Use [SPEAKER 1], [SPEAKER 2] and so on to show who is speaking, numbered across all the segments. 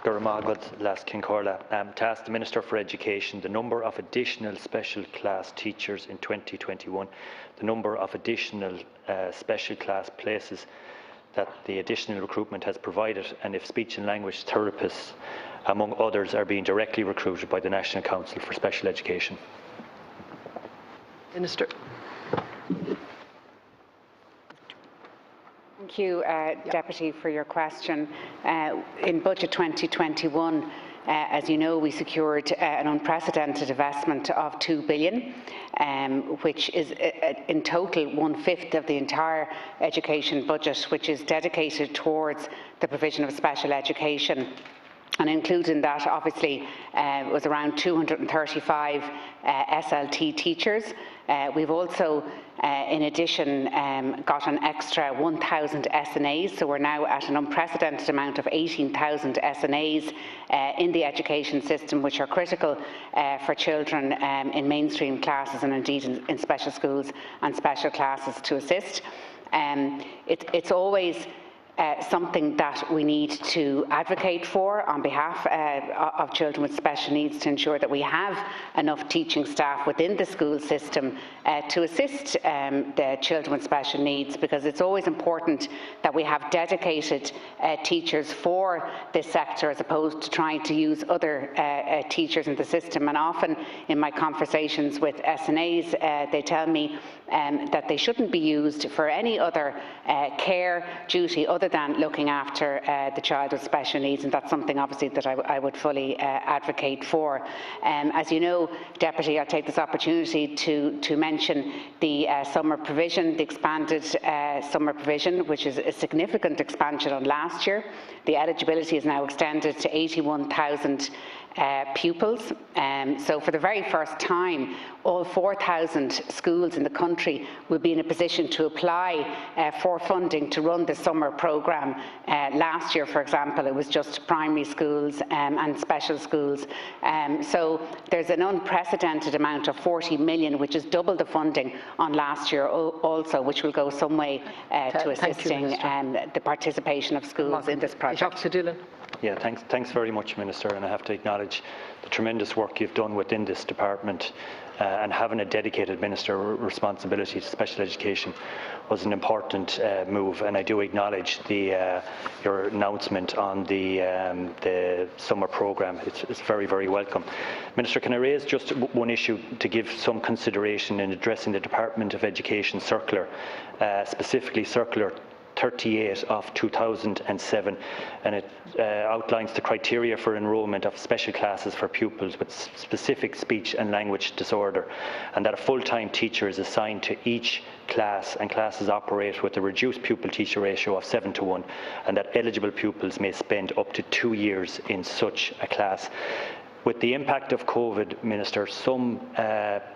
[SPEAKER 1] To ask the Minister for Education the number of additional special class teachers in 2021, the number of additional special class places that the additional recruitment has provided, and if speech and language therapists, among others, are being directly recruited by the National Council for Special Education.
[SPEAKER 2] Minister.
[SPEAKER 3] Thank you, Deputy, for your question. In Budget 2021, as you know, we secured an unprecedented investment of €2 billion, which is in total 1/5 of the entire education budget, which is dedicated towards the provision of special education. And including that, obviously, was around 235 SLT teachers. We've also, in addition, got an extra 1,000 SNAs, so we're now at an unprecedented amount of 18,000 SNAs in the education system, which are critical for children in mainstream classes and indeed in special schools and special classes to assist. It's always something that we need to advocate for on behalf of children with special needs, to ensure that we have enough teaching staff within the school system to assist the children with special needs, because it's always important that we have dedicated teachers for this sector as opposed to trying to use other teachers in the system. And often in my conversations with SNAs, they tell me that they shouldn't be used for any other care duty other than looking after the child with special needs, and that's something obviously that I would fully advocate for. As you know, Deputy, I'll take this opportunity to mention the summer provision, the expanded summer provision, which is a significant expansion on last year. The eligibility is now extended to 81,000 pupils. So for the very first time, all 4,000 schools in the country will be in a position to apply for funding to run the summer programme. Last year, for example, it was just primary schools and special schools. So there's an unprecedented amount of 40 million, which is double the funding on last year also, which will go some way to assisting the participation of schools in this project.
[SPEAKER 2] Alan Dillon.
[SPEAKER 1] Yeah, thanks very much, Minister, and I have to acknowledge the tremendous work you've done within this department, and having a dedicated minister responsibility to special education was an important move, and I do acknowledge your announcement on the summer programme. It's very, very welcome. Minister, can I raise just one issue to give some consideration in addressing the Department of Education circular, specifically circular 38 of 2007, and it outlines the criteria for enrolment of special classes for pupils with specific speech and language disorder, and that a full-time teacher is assigned to each class, and classes operate with a reduced pupil-teacher ratio of 7:1, and that eligible pupils may spend up to 2 years in such a class. With the impact of COVID, Minister, some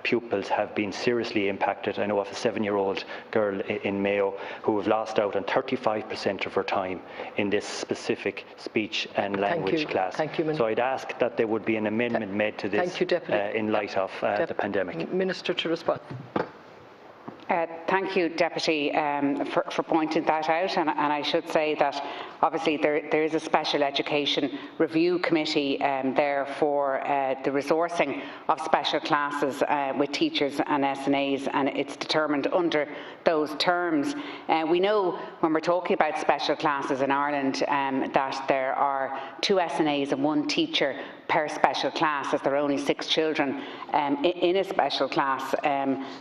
[SPEAKER 1] pupils have been seriously impacted. I know of a 7-year-old girl in Mayo who have lost out on 35% of her time in this specific speech and language class.
[SPEAKER 2] Thank you,
[SPEAKER 1] so I'd ask that there would be an amendment made to this in light of the pandemic.
[SPEAKER 2] Minister to respond.
[SPEAKER 3] Thank you, Deputy, for pointing that out, and I should say that obviously there is a special education review committee there for the resourcing of special classes with teachers and SNAs, and it's determined under those terms. We know when we're talking about special classes in Ireland that there are 2 SNAs and 1 teacher per special class, as there are only 6 children in a special class.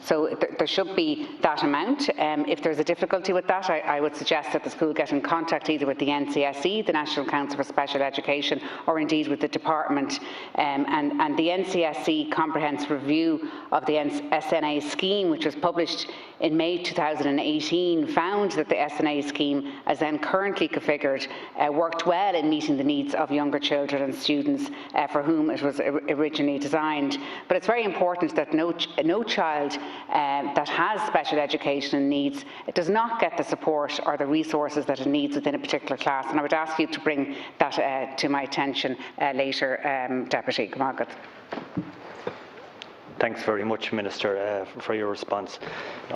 [SPEAKER 3] So there should be that amount. If there's a difficulty with that, I would suggest that the school get in contact either with the NCSE, the National Council for Special Education, or indeed with the department. And the NCSE comprehensive review of the SNA scheme, which was published in May 2018, found that the SNA scheme, as then currently configured, worked well in meeting the needs of younger children and students for whom it was originally designed. But it's very important that no child that has special education needs does not get the support or the resources that it needs within a particular class. And I would ask you to bring that to my attention later, Deputy.
[SPEAKER 1] Thanks very much, Minister, for your response.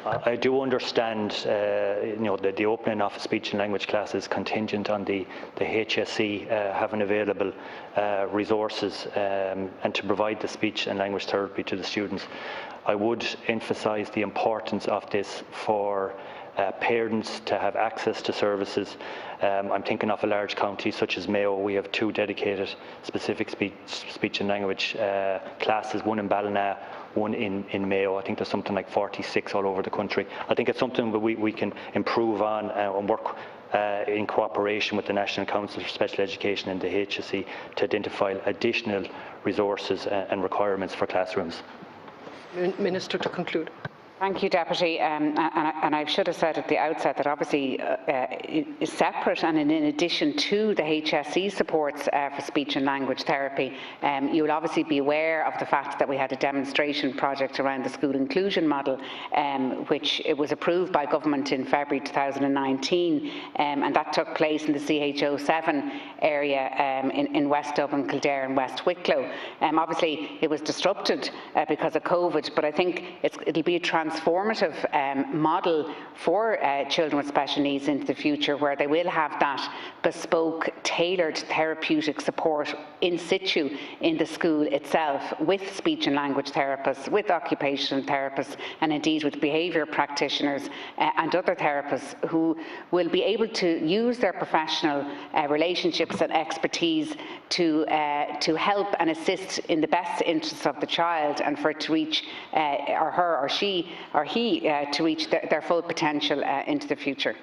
[SPEAKER 1] I do understand, the opening of speech and language classes contingent on the HSE having available resources and to provide the speech and language therapy to the students. I would emphasise the importance of this for parents to have access to services. I'm thinking of a large county such as Mayo. We have 2 dedicated specific speech and language classes, one in Ballina, one in Mayo. I think there's something like 46 all over the country. I think it's something that we can improve on and work in cooperation with the National Council for Special Education and the HSE to identify additional resources and requirements for classrooms.
[SPEAKER 2] Minister, to conclude.
[SPEAKER 3] Thank you, Deputy. And I should have said at the outset that obviously separate and in addition to the HSE supports for speech and language therapy, you will obviously be aware of the fact that we had a demonstration project around the school inclusion model, which it was approved by government in February 2019, and that took place in the CHO7 area in West Dublin, Kildare and West Wicklow. Obviously it was disrupted because of COVID, but I think it'll be a transformative model for children with special needs into the future, where they will have that bespoke, tailored therapeutic support in situ in the school itself, with speech and language therapists, with occupational therapists, and indeed with behaviour practitioners and other therapists who will be able to use their professional relationships and expertise to help and assist in the best interests of the child, and for it to reach or her or she or he to reach their full potential into the future.